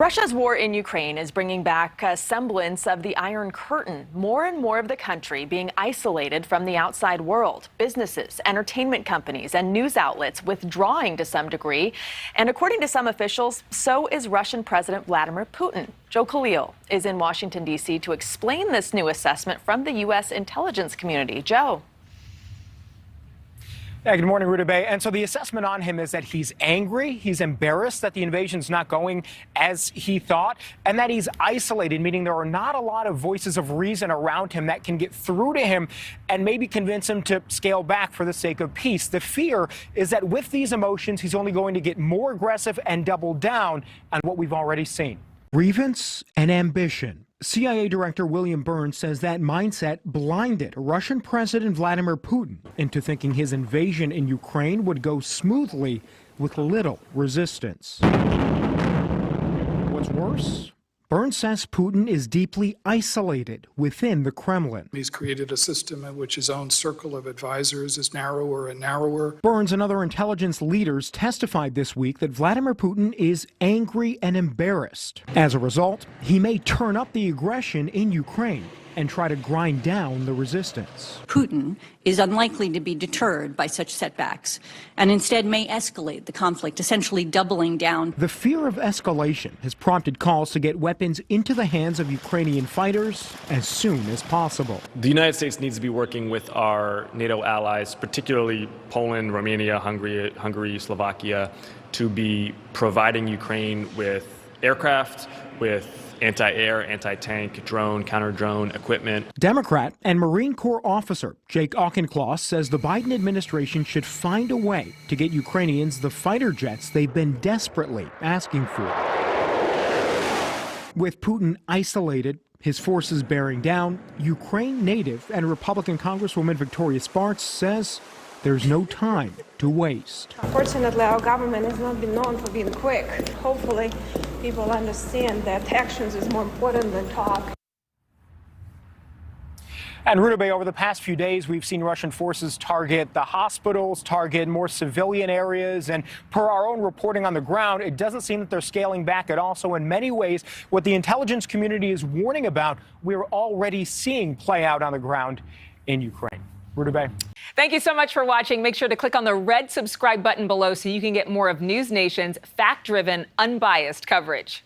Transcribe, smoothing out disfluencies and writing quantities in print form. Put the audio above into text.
Russia's war in Ukraine is bringing back a semblance of the Iron Curtain. More and more of the country being isolated from the outside world. Businesses, entertainment companies, and news outlets withdrawing to some degree. And according to some officials, so is Russian President Vladimir Putin. Joe Khalil is in Washington, D.C. to explain this new assessment from the U.S. intelligence community. Joe. Yeah, good morning, Ruta Bay. And so the assessment on him is that he's angry, he's embarrassed that the invasion's not going as he thought, and that he's isolated, meaning there are not a lot of voices of reason around him that can get through to him and maybe convince him to scale back for the sake of peace. The fear is that with these emotions, he's only going to get more aggressive and double down on what we've already seen. Grievance and ambition. CIA Director William Burns says that mindset blinded Russian President Vladimir Putin into thinking his invasion in Ukraine would go smoothly with little resistance. What's worse? Burns says Putin is deeply isolated within the Kremlin. He's created a system in which his own circle of advisors is narrower and narrower. Burns and other intelligence leaders testified this week that Vladimir Putin is angry and embarrassed. As a result, he may turn up the aggression in Ukraine and try to grind down the resistance. Putin is unlikely to be deterred by such setbacks and instead may escalate the conflict, essentially doubling down. The fear of escalation has prompted calls to get weapons into the hands of Ukrainian fighters as soon as possible. The United States needs to be working with our NATO allies, particularly Poland, Romania, Hungary, Slovakia, to be providing Ukraine with aircraft, with anti-air, anti-tank, drone, counter-drone equipment. Democrat and Marine Corps officer Jake Auchincloss says the Biden administration should find a way to get Ukrainians the fighter jets they've been desperately asking for. With Putin isolated, his forces bearing down, Ukraine native and Republican Congresswoman Victoria Spartz says there's no time to waste. Unfortunately, our government has not been known for being quick. Hopefully, people understand that actions is more important than talk. And Ruta Bay, over the past few days, we've seen Russian forces target the hospitals, target more civilian areas. And per our own reporting on the ground, it doesn't seem that they're scaling back at all. So in many ways, what the intelligence community is warning about, we're already seeing play out on the ground in Ukraine. Ruta Bay. Thank you so much for watching. Make sure to click on the red subscribe button below so you can get more of NewsNation's fact-driven, unbiased coverage.